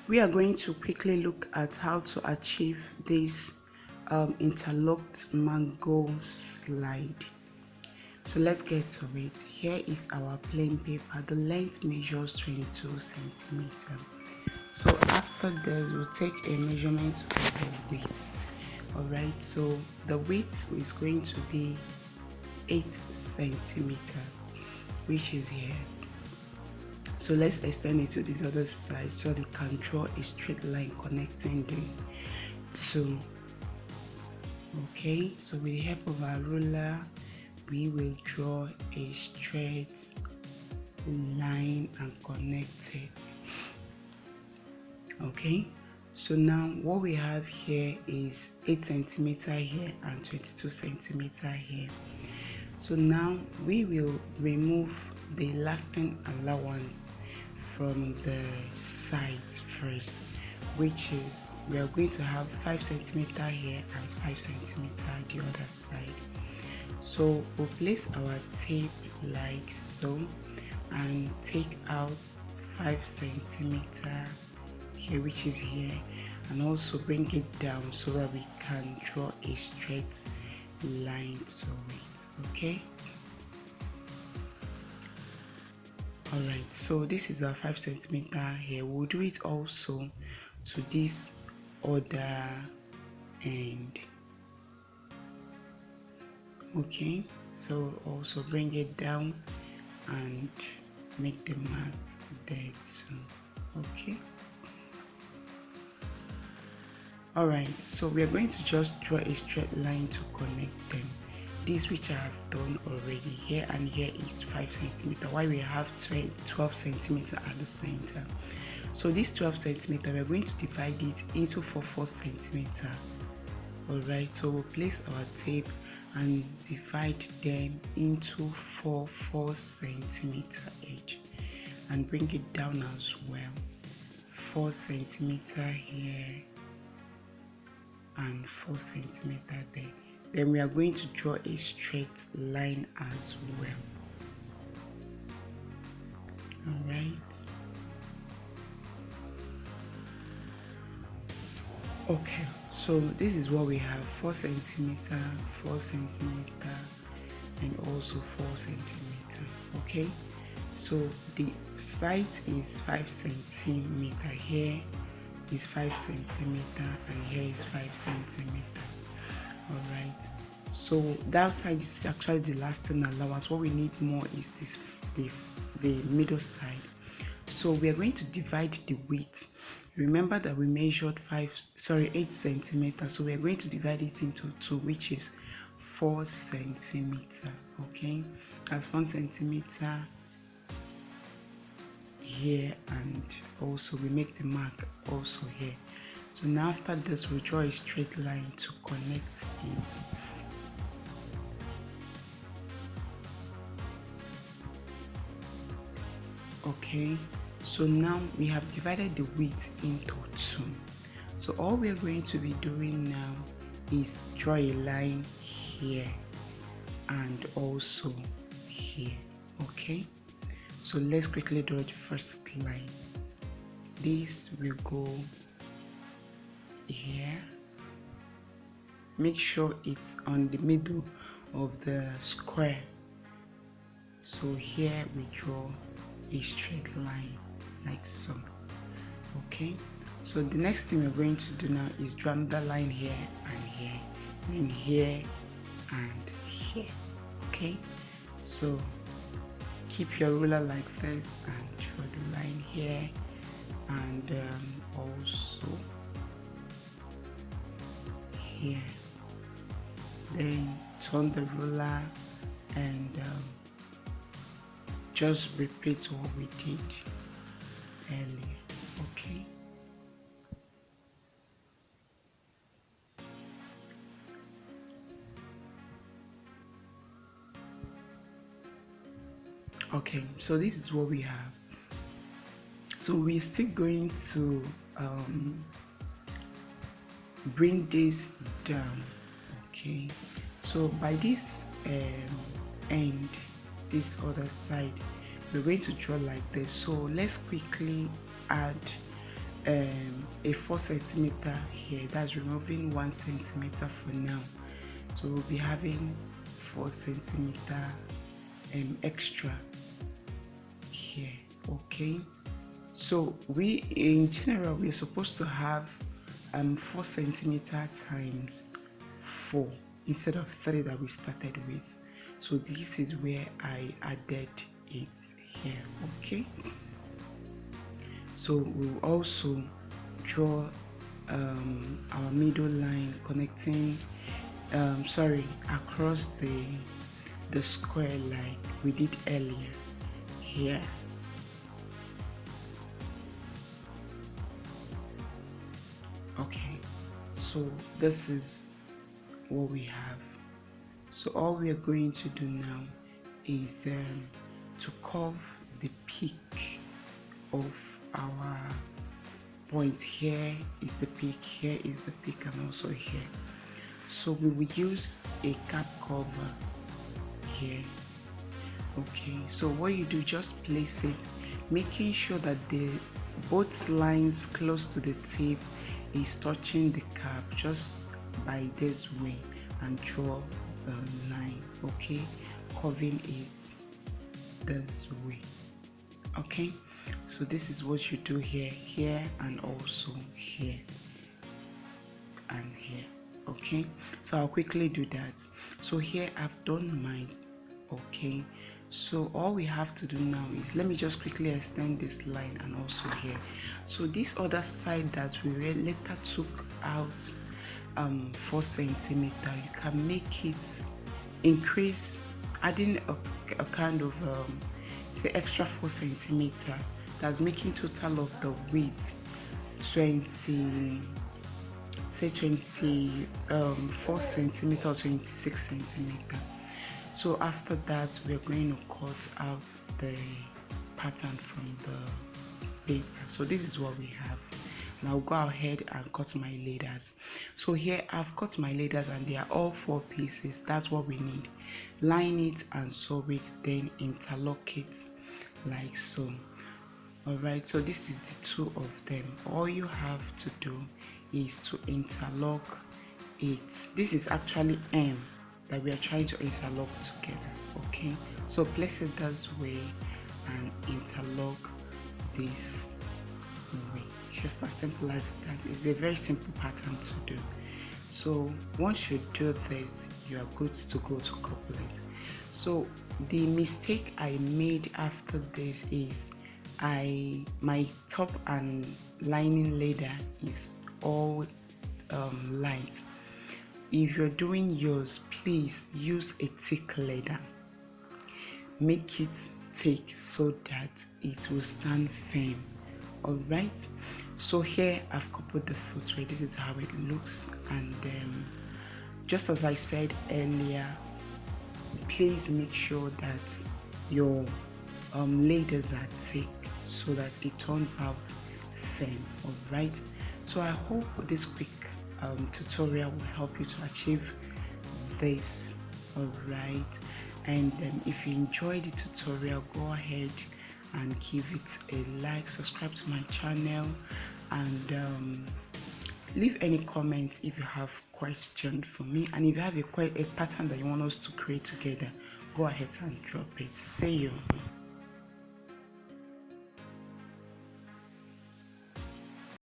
We are going to quickly look at how to achieve this interlocked mango slide. So let's get to it. Here is our plain paper. The length measures 22 centimeters. So after this, we'll take a measurement of the width. Alright, so the width is going to be 8 centimeters, which is here. So let's extend it to this other side so we can draw a straight line connecting the two. Okay, so with the help of our ruler, we will draw a straight line and connect it. Okay, so now what we have here is 8 centimeters here and 22 centimeters here. So now we will remove the elastic allowance from the sides first, which is we are going to have 5 centimeters here and 5 centimeters the other side. So we'll place our tape like so and take out 5 centimeters here, which is here, and also bring it down so that we can draw a straight line to it. Okay, all right, so this is our 5 centimeters here. We'll do it also to this other end. Okay, so also bring it down and make the mark there too. Okay, all right, so we are going to just draw a straight line to connect them. This which I have done already. Here and here is 5 centimeters, while we have 12 centimeters at the center. So this 12 centimeters, we're going to divide it into 4 centimeters. All right, so we'll place our tape and divide them into 4 centimeters each, and bring it down as well. 4 centimeters here and 4 centimeters there. Then we are going to draw a straight line as well. All right. Okay, so this is what we have: 4 centimeters, 4 centimeters, and also 4 centimeters. Okay, so the side is 5 centimeters, here is 5 centimeters, and here is 5 centimeters. All right, so that side is actually the elastic allowance. What we need more is this, the middle side. So we are going to divide the width. Remember that we measured 8 centimeters, so we are going to divide it into 2, which is 4 centimeters. Okay, that's 1 centimeter here, and also we make the mark also here. So now after this, we draw a straight line to connect it. Okay, so now we have divided the width into 2. So all we are going to be doing now is draw a line here and also here. Okay, so let's quickly draw the first line. This will go here. Make sure it's on the middle of the square. So here we draw a straight line like so. Okay, so the next thing we're going to do now is draw another line here and here, then here and here. Okay, so keep your ruler like this and draw the line here, and also here. Then turn the ruler and just repeat what we did earlier. Okay, okay, so this is what we have. So we're still going to bring this down. Okay, so by this end, this other side, we're going to draw like this. So let's quickly add a 4 centimeter here. That's removing 1 centimeter for now. So we'll be having 4 centimeter extra here. Okay, so we in general we're supposed to have 4 centimeter times 4 instead of 3 that we started with. So this is where I added it here. Okay, so we'll also draw our middle line connecting across the square like we did earlier here. Okay, so this is what we have. So all we are going to do now is to curve the peak of our point. Here is the peak, here is the peak, and also here. So we will use a cap cover here. Okay, so what you do, just place it, making sure that both lines close to the tip is touching the cap, just by this way, and draw the line. Okay, curving it this way. Okay, so this is what you do here, and also here and here. Okay, so I'll quickly do that. So here I've done mine. Okay, so all we have to do now is, let me just quickly extend this line, and also here. So this other side that we later took out 4 centimeter, you can make it increase, adding a kind of say extra 4 centimeter. That's making total of the width 24 centimeter or 26 centimeter. So after that, we're going to cut out the pattern from the paper. So this is what we have. And I'll go ahead and cut my leaders. So here I've cut my leaders, and they are all 4 pieces. That's what we need. Line it and sew it, then interlock it like so. Alright, so this is the 2 of them. All you have to do is to interlock it. This is actually M that we are trying to interlock together. Okay, so place it this way and interlock this way. It's just as simple as that. It's a very simple pattern to do. So once you do this, you are good to go to couple it. So the mistake I made after this is my top and lining leather is all light. If you're doing yours, please use a thick leather. Make it thick so that it will stand firm. Alright, so here I've coupled the footwear. This is how it looks, and just as I said earlier, please make sure that your leathers are thick so that it turns out firm. Alright, so I hope this quick tutorial will help you to achieve this. Alright, and if you enjoyed the tutorial, go ahead and give it a like, subscribe to my channel, and leave any comments if you have questions for me, and if you have a pattern that you want us to create together, go ahead and drop it. See you.